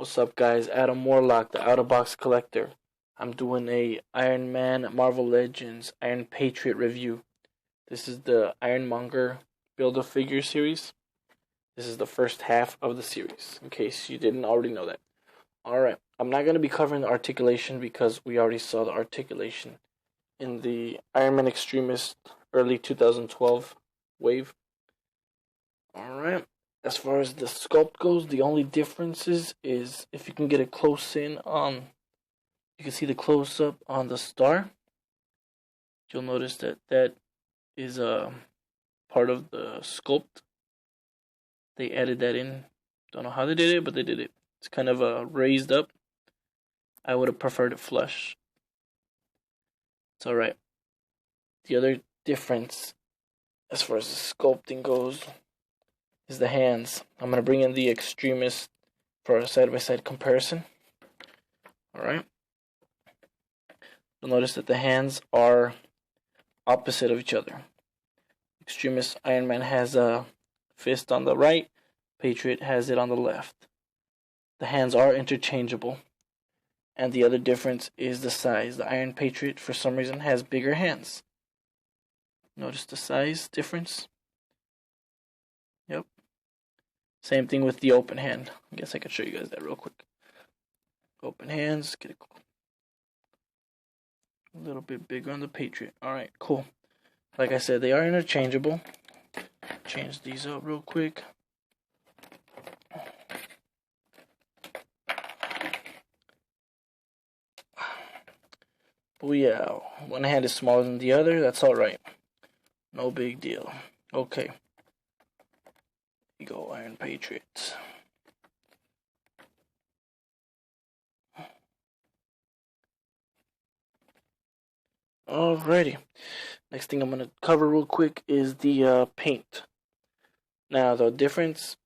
What's up, guys? Adam Warlock, the Out of Box Collector. I'm doing a Iron Man Marvel Legends Iron Patriot review. This is the Iron Monger Build-A-Figure series. This is the first half of the series, in case you didn't already know that. Alright, I'm not going to be covering the articulation because we already saw the articulation in the Iron Man Extremist early 2012 wave. Alright. As far as the sculpt goes, the only differences is if you can get a close in on, you can see the close up on the star. You'll notice that that is a part of the sculpt. They added that in. Don't know how they did it, but they did it. It's kind of raised up. I would have preferred it flush. It's alright. The other difference as far as the sculpting goes is the hands. I'm going to bring in the Extremist for a side-by-side comparison. Alright. You'll notice that the hands are opposite of each other. Extremist Iron Man has a fist on the right. Patriot has it on the left. The hands are interchangeable. And the other difference is the size. The Iron Patriot, for some reason, has bigger hands. Notice the size difference? Yep. Same thing with the open hand. I guess I could show you guys that real quick. Open hands, get a little bit bigger on the Patriot. Alright, cool. Like I said, they are interchangeable. Change these up real quick. Oh yeah, one hand is smaller than the other. That's alright. No big deal. Okay. Here you go, Iron Patriot. Alrighty. Next thing I'm going to cover real quick is the paint. Now, the difference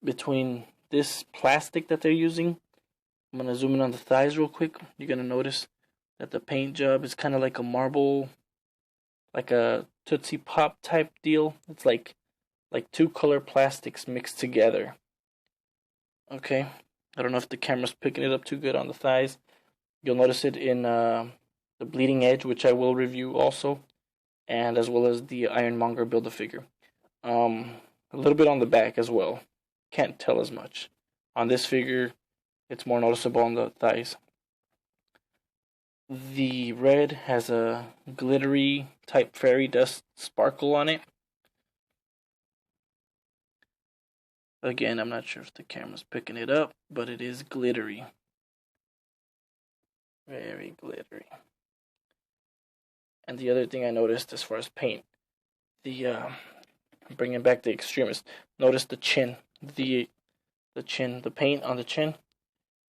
between this plastic that they're using, I'm going to zoom in on the thighs real quick. You're going to notice that the paint job is kind of like a marble, like a Tootsie Pop type deal. It's like two color plastics mixed together. Okay. I don't know if the camera's picking it up too good on the thighs. You'll notice it in the bleeding edge, which I will review also, and as well as the Ironmonger Build-A-Figure. A little bit on the back as well. Can't tell as much. On this figure, it's more noticeable on the thighs. The red has a glittery type fairy dust sparkle on it. Again, I'm not sure if the camera's picking it up, but it is glittery. Very glittery. And the other thing I noticed as far as paint, bringing back the Extremist, notice the chin, the paint on the chin.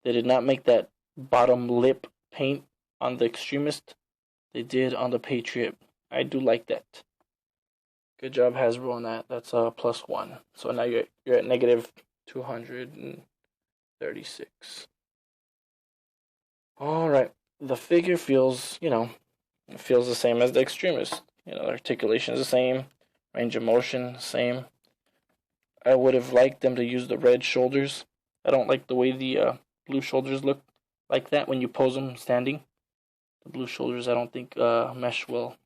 They did not make that bottom lip paint on the Extremist. They did on the Patriot. I do like that. Good job, Hasbro, on that. That's a +1. So now you're at negative 236. Alright. The figure feels, it feels the same as the Extremist. The articulation is the same. Range of motion, same. I would have liked them to use the red shoulders. I don't like the way the blue shoulders look like that when you pose them standing. The blue shoulders I don't think mesh well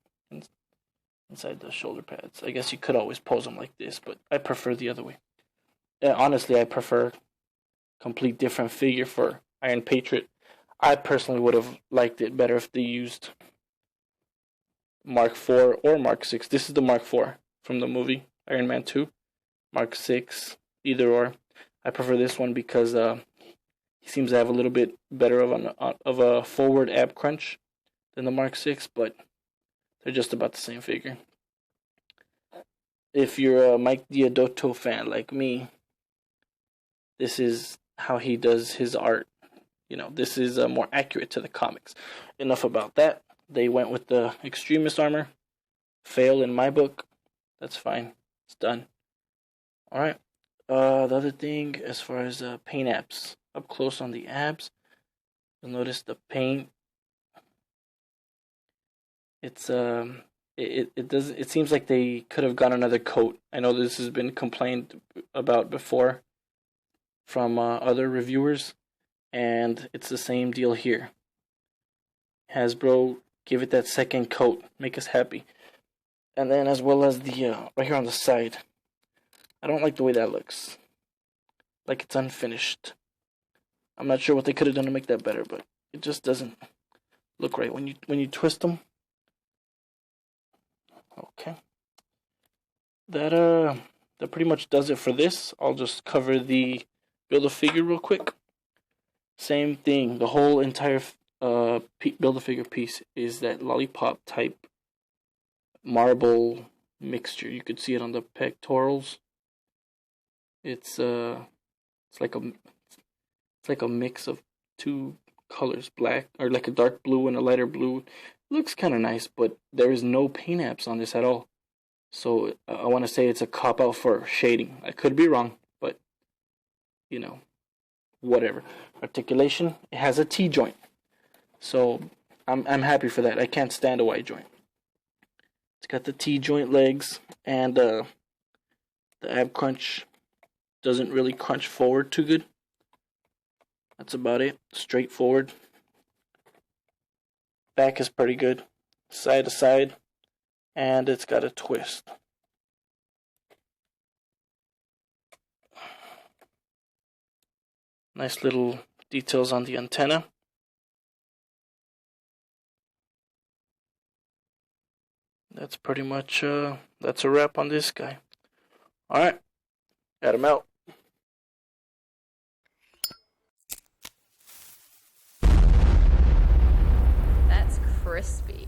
inside the shoulder pads. I guess you could always pose them like this, but I prefer the other way. Honestly, I prefer complete different figure for Iron Patriot. I personally would have liked it better if they used Mark IV or Mark VI. This is the Mark IV from the movie Iron Man 2. Mark VI, either or. I prefer this one because he seems to have a little bit better of a forward ab crunch than the Mark VI, but they're just about the same figure. If you're a Mike Diodotto fan like me, this is how he does his art. This is more accurate to the comics. Enough about that. They went with the Extremist armor. Fail in my book. That's fine. It's done. Alright. The other thing, as far as paint apps, up close on the abs, you'll notice the paint. It's it seems like they could have gone another coat. I know this has been complained about before from other reviewers, and it's the same deal here. Hasbro, give it that second coat, make us happy. And then as well as the right here on the side, I don't like the way that looks. Like it's unfinished. I'm not sure what they could have done to make that better, but it just doesn't look right when you twist them. Okay. That pretty much does it for this. I'll just cover the Build-A-Figure real quick. Same thing. The whole entire Build-A-Figure piece is that lollipop type marble mixture. You could see it on the pectorals. It's like a mix of two colors, black or like a dark blue and a lighter blue. It looks kind of nice, but there is no paint apps on this at all. So I want to say it's a cop out for shading. I could be wrong, but you know, whatever. Articulation, it has a T joint, so I'm happy for that. I can't stand a Y joint. It's got the T joint legs, and the ab crunch doesn't really crunch forward too good. That's about it. Straightforward. Back is pretty good, side to side, and it's got a twist. Nice little details on the antenna. That's pretty much that's a wrap on this guy. All right, got him out. That's crispy.